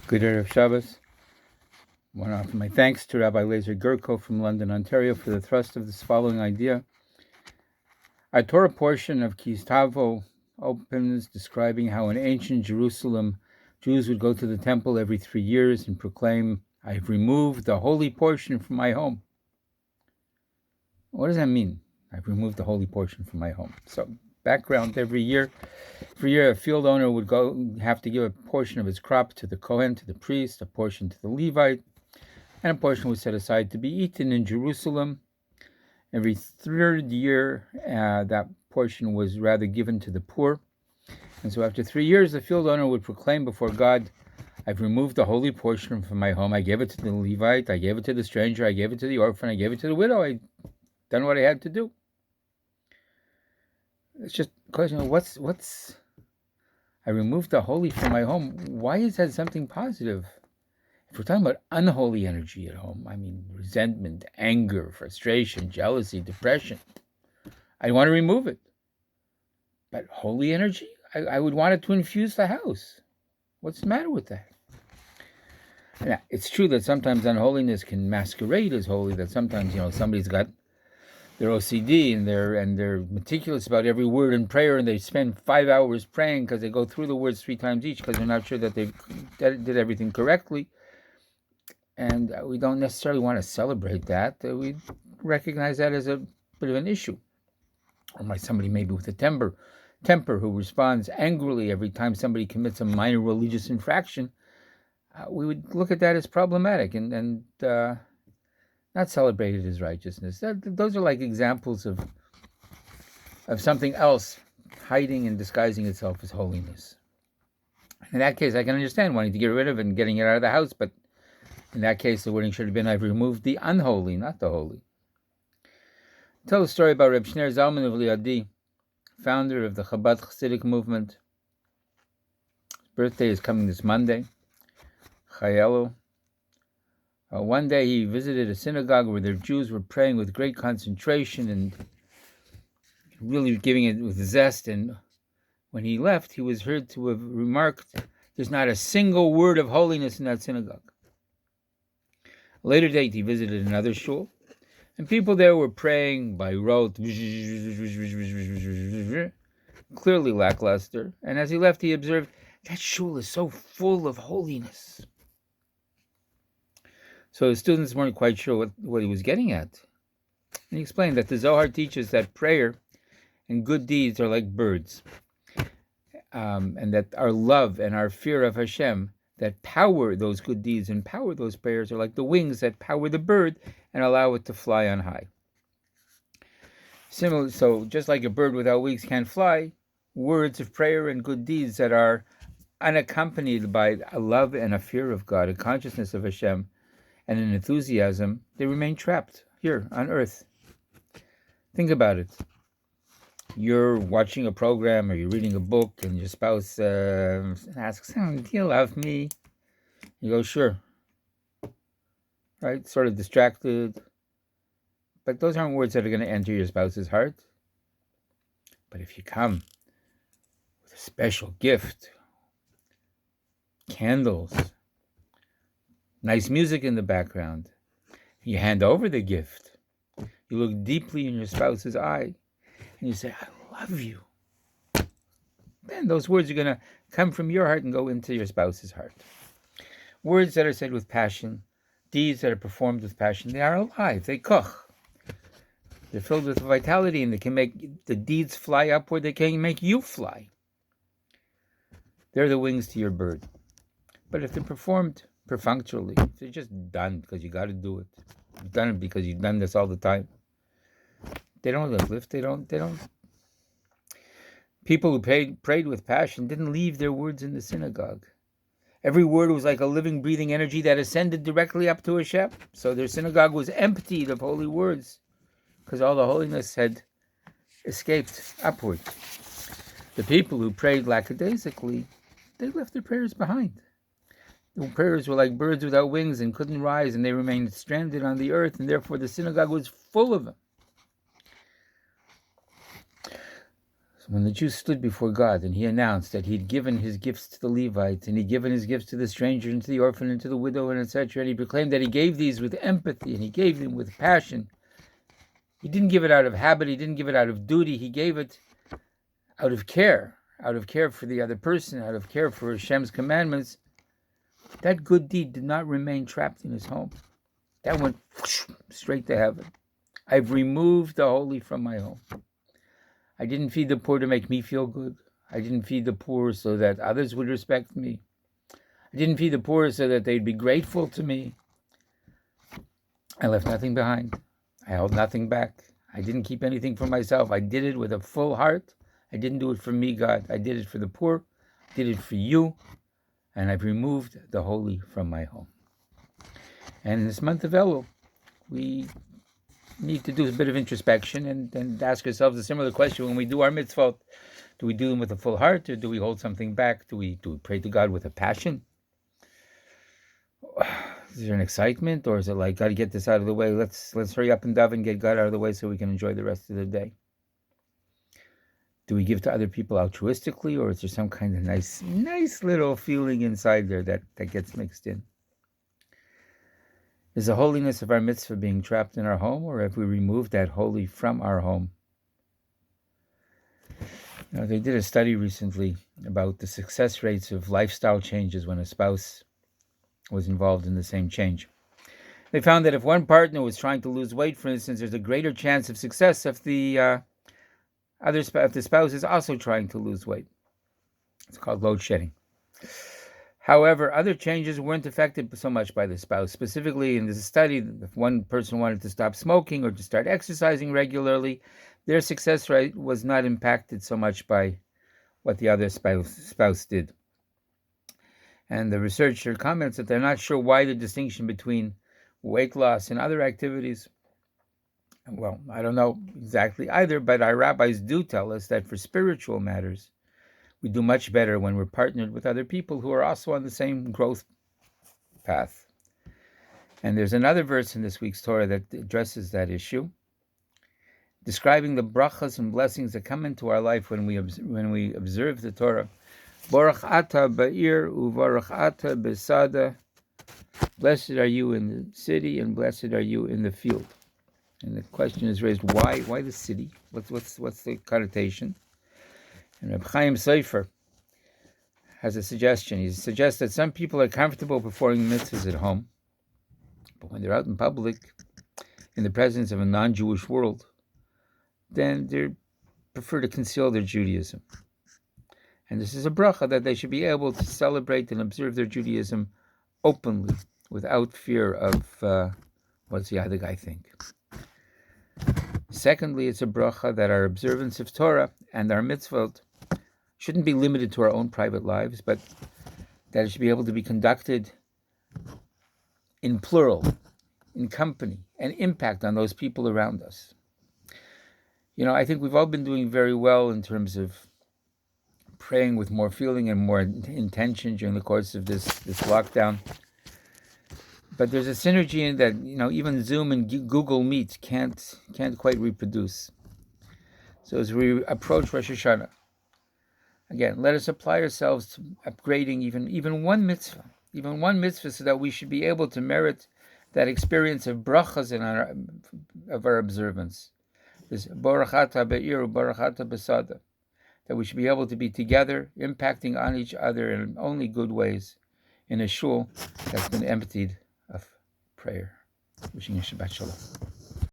Good Erev Shabbos. I want to offer my thanks to Rabbi Lazer Gerko from London, Ontario, for the thrust of this following idea. Our Torah portion of Kistavo opens describing how in ancient Jerusalem, Jews would go to the temple every 3 years and proclaim, "I've removed the holy portion from my home." What does that mean? I've removed the holy portion from my home. So, background: every year, a field owner would have to give a portion of his crop to the Kohen, to the priest, a portion to the Levite, and a portion was set aside to be eaten in Jerusalem. Every third year, that portion was rather given to the poor. And so after 3 years, the field owner would proclaim before God, "I've removed the holy portion from my home. I gave it to the Levite, I gave it to the stranger, I gave it to the orphan, I gave it to the widow. I've done what I had to do." It's just a question of what's I removed the holy from my home. Why is that something positive? If we're talking about unholy energy at home, I mean resentment, anger, frustration, jealousy, depression, I want to remove it. But holy energy, I would want it to infuse the house. What's the matter with that? Now, it's true that sometimes unholiness can masquerade as holy, that sometimes, somebody's got their OCD and they're meticulous about every word in prayer, and they spend 5 hours praying because they go through the words 3 times each because they're not sure that they did everything correctly. And we don't necessarily want to celebrate that. We recognize that as a bit of an issue. Or somebody maybe with a temper who responds angrily every time somebody commits a minor religious infraction, we would look at that as problematic and not celebrate it as righteousness. Those are like examples of something else hiding and disguising itself as holiness. In that case, I can understand wanting to get rid of it and getting it out of the house, but in that case, the wording should have been, "I've removed the unholy, not the holy." Tell a story about Reb Shner Zalman of Liadi, founder of the Chabad Chassidic movement. His birthday is coming this Monday, Chayelo. One day he visited a synagogue where their Jews were praying with great concentration and really giving it with zest. And when he left, he was heard to have remarked, "There's not a single word of holiness in that synagogue." A later date, he visited another shul, and people there were praying by rote, clearly lackluster. And as he left, he observed, "That shul is so full of holiness." So his students weren't quite sure what he was getting at. And he explained that the Zohar teaches that prayer and good deeds are like birds, and that our love and our fear of Hashem that power those good deeds and power those prayers are like the wings that power the bird and allow it to fly on high. Similar, so just like a bird without wings can't fly, words of prayer and good deeds that are unaccompanied by a love and a fear of God, a consciousness of Hashem, and an enthusiasm, they remain trapped here on earth. Think about it. You're watching a program or you're reading a book and your spouse asks, "Do you love me?" You go, "Sure." Right? Sort of distracted. But those aren't words that are going to enter your spouse's heart. But if you come with a special gift, candles, nice music in the background, you hand over the gift, you look deeply in your spouse's eye, and you say, "I love you," then those words are going to come from your heart and go into your spouse's heart. Words that are said with passion, deeds that are performed with passion, they are alive, they koch. They're filled with vitality, and they can make the deeds fly upward, they can make you fly. They're the wings to your bird. But if they're performed perfunctorily, if they're just done because you got to do it, you've done it because you've done this all the time, they don't uplift, they don't. People who prayed with passion didn't leave their words in the synagogue. Every word was like a living, breathing energy that ascended directly up to Hashem. So their synagogue was emptied of holy words because all the holiness had escaped upward. The people who prayed lackadaisically, they left their prayers behind. The prayers were like birds without wings and couldn't rise, and they remained stranded on the earth, and therefore the synagogue was full of them. When the Jew stood before God and he announced that he'd given his gifts to the Levites and he'd given his gifts to the stranger and to the orphan and to the widow and etc., and he proclaimed that he gave these with empathy and he gave them with passion. He didn't give it out of habit, he didn't give it out of duty, he gave it out of care for the other person, out of care for Hashem's commandments. That good deed did not remain trapped in his home. That went straight to heaven. I've removed the holy from my home. I didn't feed the poor to make me feel good. I didn't feed the poor so that others would respect me. I didn't feed the poor so that they'd be grateful to me. I left nothing behind. I held nothing back. I didn't keep anything for myself. I did it with a full heart. I didn't do it for me, God. I did it for the poor. I did it for you. And I've removed the holy from my home. And in this month of Elul, we need to do a bit of introspection and ask ourselves a similar question when we do our mitzvot. Do we do them with a full heart, or do we hold something back? Do we pray to God with a passion? Is there an excitement, or is it like, got to get this out of the way? Let's hurry up and daven and get God out of the way so we can enjoy the rest of the day. Do we give to other people altruistically, or is there some kind of nice little feeling inside there that gets mixed in? Is the holiness of our mitzvah being trapped in our home, or have we removed that holy from our home? They did a study recently about the success rates of lifestyle changes when a spouse was involved in the same change. They found that if one partner was trying to lose weight, for instance, there's a greater chance of success if the spouse is also trying to lose weight. It's called load shedding. However, other changes weren't affected so much by the spouse. Specifically, in this study, if one person wanted to stop smoking or to start exercising regularly, their success rate was not impacted so much by what the other spouse did. And the researcher comments that they're not sure why the distinction between weight loss and other activities. Well, I don't know exactly either, but our rabbis do tell us that for spiritual matters, we do much better when we're partnered with other people who are also on the same growth path. And there's another verse in this week's Torah that addresses that issue, describing the brachas and blessings that come into our life when we observe the Torah. Baruch ata ba'ir u'baruch ata b'sada. Blessed are you in the city and blessed are you in the field. And the question is raised: why the city? What's the connotation? And Reb Chaim Seifer has a suggestion. He suggests that some people are comfortable performing mitzvahs at home, but when they're out in public, in the presence of a non-Jewish world, then they prefer to conceal their Judaism. And this is a bracha that they should be able to celebrate and observe their Judaism openly, without fear of what's the other guy think. Secondly, it's a bracha that our observance of Torah and our mitzvot shouldn't be limited to our own private lives, but that it should be able to be conducted in plural, in company, and impact on those people around us. I think we've all been doing very well in terms of praying with more feeling and more intention during the course of this lockdown. But there's a synergy in that, even Zoom and Google Meet can't quite reproduce. So as we approach Rosh Hashanah, again, let us apply ourselves to upgrading even one mitzvah, so that we should be able to merit that experience of brachas of our observance. This Baruch ata be'ir u'baruch ata b'sada, that we should be able to be together, impacting on each other in only good ways, in a shul that's been emptied of prayer. Wishing you Shabbat Shalom.